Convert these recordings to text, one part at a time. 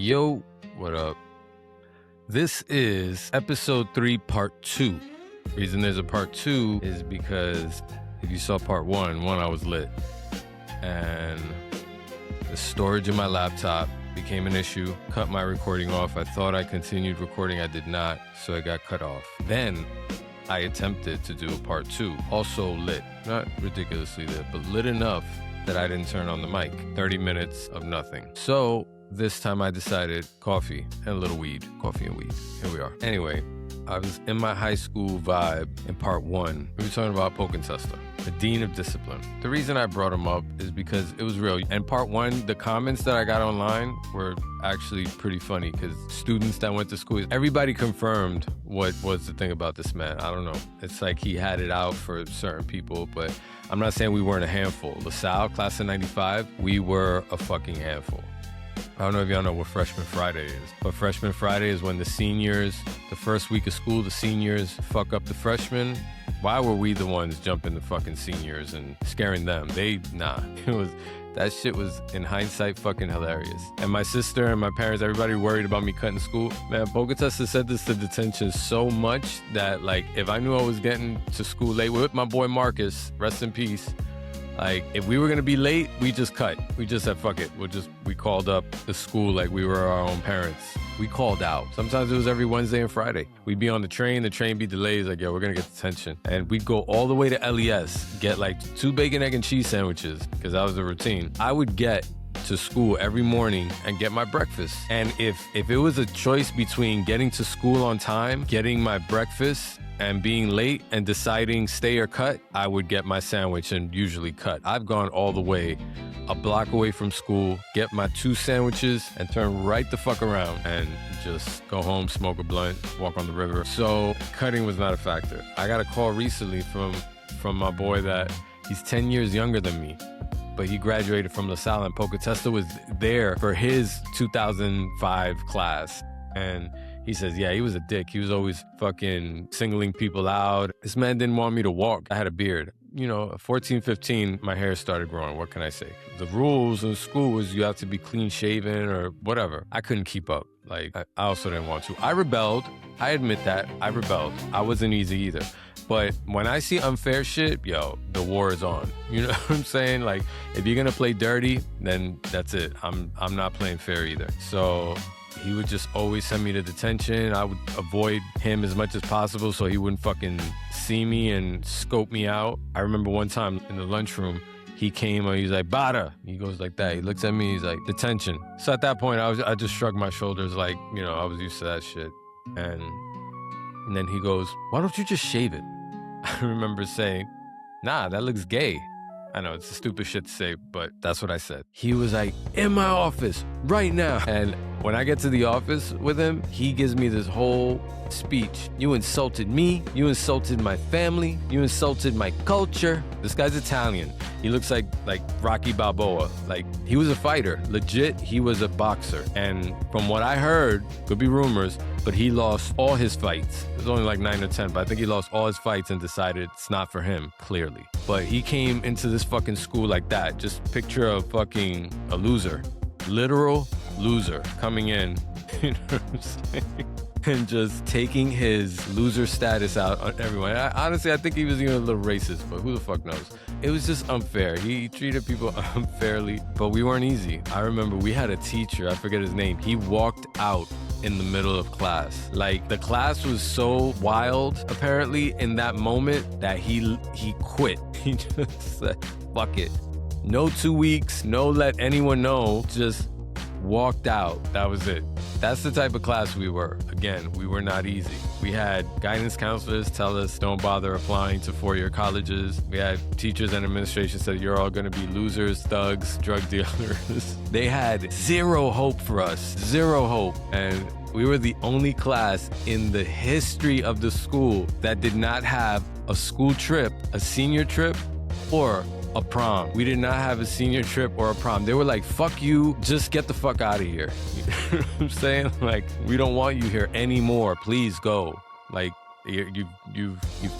Yo, what up? This is episode 3, part 2. Reason there's a part 2 is because if you saw part 1, I was lit. And the storage in my laptop became an issue, cut my recording off. I thought I continued recording, I did not, so it got cut off. Then I attempted to do a part 2, also lit. Not ridiculously lit, but lit enough that I didn't turn on the mic. 30 minutes of nothing. So this time I decided coffee and a little weed. Coffee and weed. Here we are. Anyway, I was in my high school vibe in part 1. We were talking about Polk and Testa, the dean of discipline. The reason I brought him up is because it was real. And part 1, the comments that I got online were actually pretty funny because students that went to school, everybody confirmed what was the thing about this man. I don't know. It's like he had it out for certain people, but I'm not saying we weren't a handful. Salle, class of 95, we were a fucking handful. I don't know if y'all know what Freshman Friday is, but Freshman Friday is when the seniors, the first week of school, the seniors fuck up the freshmen. Why were we the ones jumping the fucking seniors and scaring them? That shit was, in hindsight, fucking hilarious. And my sister and my parents, everybody worried about me cutting school. Man, Polk and Testa said this to detention so much that, like, if I knew I was getting to school late with my boy Marcus, rest in peace, like, if we were going to be late, we just cut. We just said, fuck it. We called up the school like we were our own parents. We called out. Sometimes it was every Wednesday and Friday. We'd be on the train be delayed. Like, yo, we're going to get detention. And we'd go all the way to LES, get like 2 bacon, egg, and cheese sandwiches, because that was the routine. I would get to school every morning and get my breakfast. And if it was a choice between getting to school on time, getting my breakfast, and being late and deciding stay or cut, I would get my sandwich and usually cut. I've gone all the way a block away from school, get my 2 sandwiches and turn right the fuck around and just go home, smoke a blunt, walk on the river. So cutting was not a factor. I got a call recently from my boy that he's 10 years younger than me, but he graduated from LaSalle and Polk and Testa was there for his 2005 class. And he says, yeah, he was a dick. He was always fucking singling people out. This man didn't want me to walk. I had a beard. You know, 14, 15, my hair started growing. What can I say? The rules in school was you have to be clean shaven or whatever. I couldn't keep up. Like, I also didn't want to. I rebelled. I admit that. I rebelled. I wasn't easy either. But when I see unfair shit, yo, the war is on. You know what I'm saying? Like, if you're going to play dirty, then that's it. I'm not playing fair either. So he would just always send me to detention. I would avoid him as much as possible so he wouldn't fucking see me and scope me out. I remember one time in the lunchroom, he came and he's like, Bada. He goes like that. He looks at me, he's like, detention. So at that point, I just shrugged my shoulders like, you know, I was used to that shit. And then he goes, why don't you just shave it? I remember saying, nah, that looks gay. I know, it's a stupid shit to say, but that's what I said. He was like, in my office, right now. And when I get to the office with him, he gives me this whole speech. You insulted me, you insulted my family, you insulted my culture. This guy's Italian. He looks like Rocky Balboa. Like, he was a fighter. Legit, he was a boxer. And from what I heard, could be rumors, but he lost all his fights. It was only like 9 or 10, but I think he lost all his fights and decided it's not for him, clearly. But he came into this fucking school like that. Just picture a loser. Literal loser coming in, you know what I'm saying? And just taking his loser status out on everyone. Honestly, I think he was even a little racist, but who the fuck knows? It was just unfair. He treated people unfairly, but we weren't easy. I remember we had a teacher, I forget his name. He walked out in the middle of class. Like, the class was so wild, apparently, in that moment that he quit. He just said, fuck it. No 2 weeks, no let anyone know, just walked out. That was it. That's the type of class we were. Again, we were not easy. We had guidance counselors tell us don't bother applying to 4-year colleges. We had teachers and administration said you're all going to be losers, thugs, drug dealers. They had zero hope for us. Zero hope. And we were the only class in the history of the school that did not have a school trip, a senior trip, or a prom. We did not have a senior trip or a prom. They were like, fuck you, just get the fuck out of here. You know what I'm saying? Like, we don't want you here anymore. Please go. Like, you've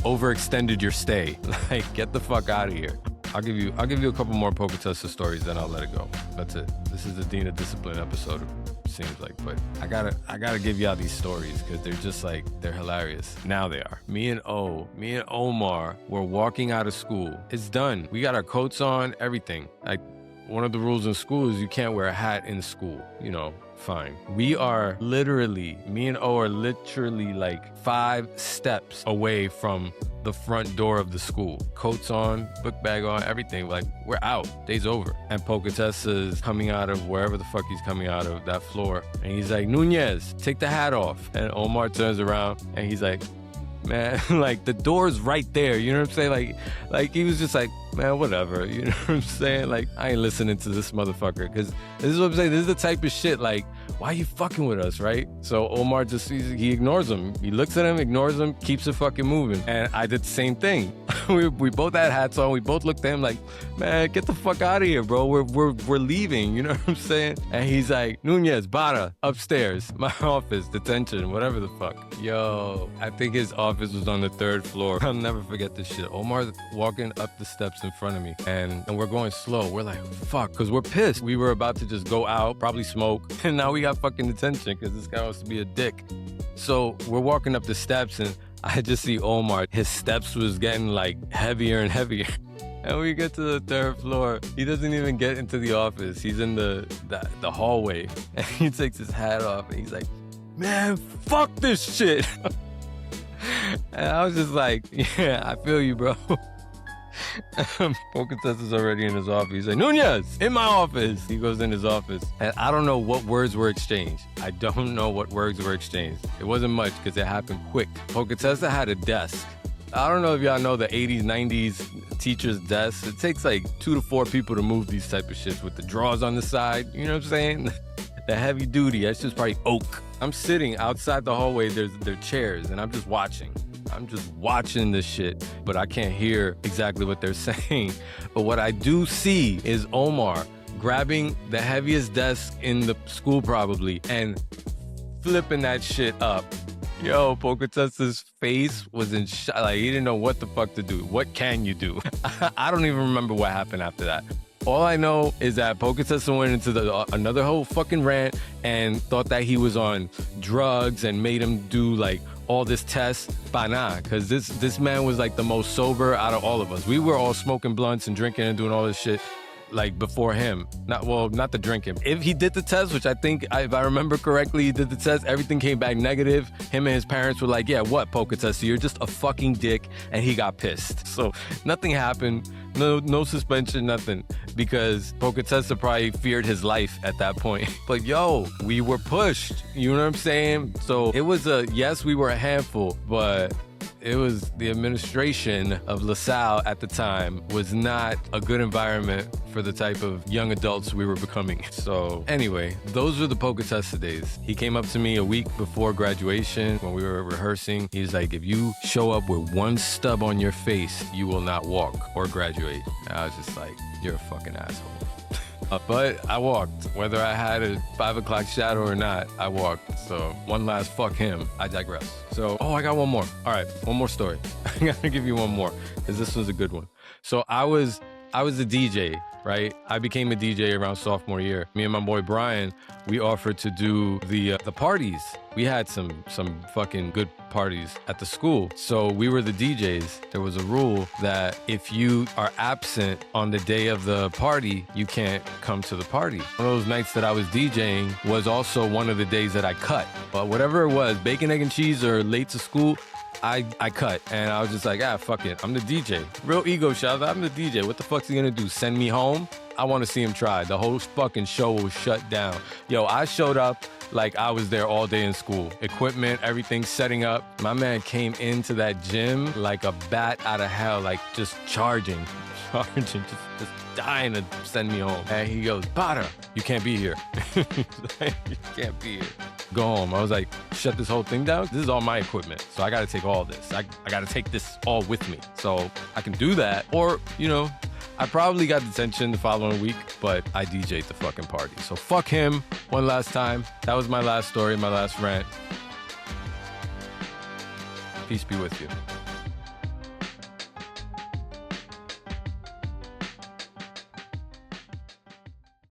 overextended your stay. Like, get the fuck out of here. I'll give you a couple more Polk and Testa stories, then I'll let it go. That's it. This is the Dean of Discipline episode. seems like. But I gotta give y'all these stories because they're just like, they're hilarious. Now they are. Me and Omar were walking out of school. It's done. We got our coats on, everything. Like, one of the rules in school is you can't wear a hat in school. You know, fine. Me and O are literally like 5 steps away from the front door of the school. Coats on, book bag on, everything. Like, we're out. Day's over. And Pocatessa's coming out of wherever the fuck he's coming out of, that floor. And he's like, Nunez, take the hat off. And Omar turns around and he's like, man, like, the door's right there. You know what I'm saying? Like he was just like, man, whatever. You know what I'm saying? Like, I ain't listening to this motherfucker. Because this is what I'm saying. This is the type of shit, like, why are you fucking with us, right? So Omar just, he ignores him. He looks at him, ignores him, keeps it fucking moving. And I did the same thing. we both had hats on. We both looked at him like, man, get the fuck out of here, bro. We're leaving. You know what I'm saying? And he's like, Nunez, Bada, upstairs, my office, detention, whatever the fuck. Yo, I think his office was on the 3rd floor. I'll never forget this shit. Omar walking up the steps in front of me, and we're going slow. We're like, fuck, because we're pissed. We were about to just go out, probably smoke, and now we got fucking detention because this guy wants to be a dick. So we're walking up the steps, and I just see Omar. His steps was getting like heavier and heavier. And we get to the 3rd floor. He doesn't even get into the office. He's in the hallway, and he takes his hat off, and he's like, man, fuck this shit. And I was just like, yeah, I feel you, bro. Pocatessa's already in his office. He's like, Nunez, in my office. He goes in his office, and I don't know what words were exchanged. It wasn't much because it happened quick. Pocatessa had a desk. I don't know if y'all know the 80s, 90s teacher's desks. It takes like 2 to 4 people to move these type of shits with the drawers on the side. You know what I'm saying? The heavy duty. That's just probably oak. I'm sitting outside the hallway. There are chairs, and I'm just watching. This shit, but I can't hear exactly what they're saying. But what I do see is Omar grabbing the heaviest desk in the school probably and flipping that shit up. Yo, Pocatessa's face was in shock. Like, he didn't know what the fuck to do. What can you do? I don't even remember what happened after that. All I know is that Pocatessa went into another whole fucking rant and thought that he was on drugs and made him do like all this tests. But nah, because this man was like the most sober out of all of us. We were all smoking blunts and drinking and doing all this shit like before him. Not the drinking. If he did the test, which I think, if I remember correctly, he did the test, everything came back negative. Him and his parents were like, yeah, what, Pocatessa? You're just a fucking dick. And he got pissed. So nothing happened. No suspension, nothing. Because Pocatessa probably feared his life at that point. But yo, we were pushed. You know what I'm saying? So it was yes, we were a handful, but it was the administration of LaSalle at the time was not a good environment for the type of young adults we were becoming. So anyway, those were the Pocatessa days. He came up to me a week before graduation when we were rehearsing. He's like, if you show up with one stub on your face, you will not walk or graduate. And I was just like, you're a fucking asshole. But I walked. Whether I had a 5 o'clock shadow or not, I walked. So one last fuck him. I digress. So, I got one more. All right, one more story. I gotta give you one more because this was a good one. So I was a DJ, right? I became a DJ around sophomore year. Me and my boy Brian, we offered to do the parties. We had some fucking good parties at the school. So we were the DJs. There was a rule that if you are absent on the day of the party, you can't come to the party. One of those nights that I was DJing was also one of the days that I cut. But whatever it was, bacon, egg, and cheese or late to school, I cut. And I was just like, fuck it. I'm the DJ. Real ego shot. I'm the DJ. What the fuck's he gonna do? Send me home? I want to see him try. The whole fucking show was shut down. Yo, I showed up like I was there all day in school. Equipment, everything setting up. My man came into that gym like a bat out of hell, like just charging, just dying to send me home. And he goes, Bada, you can't be here. You can't be here. Go home. I was like, shut this whole thing down? This is all my equipment, so I gotta take all this. I gotta take this all with me. So I can do that, or, I probably got detention the following week, but I DJ'd the fucking party. So fuck him one last time. That was my last story, my last rant. Peace be with you.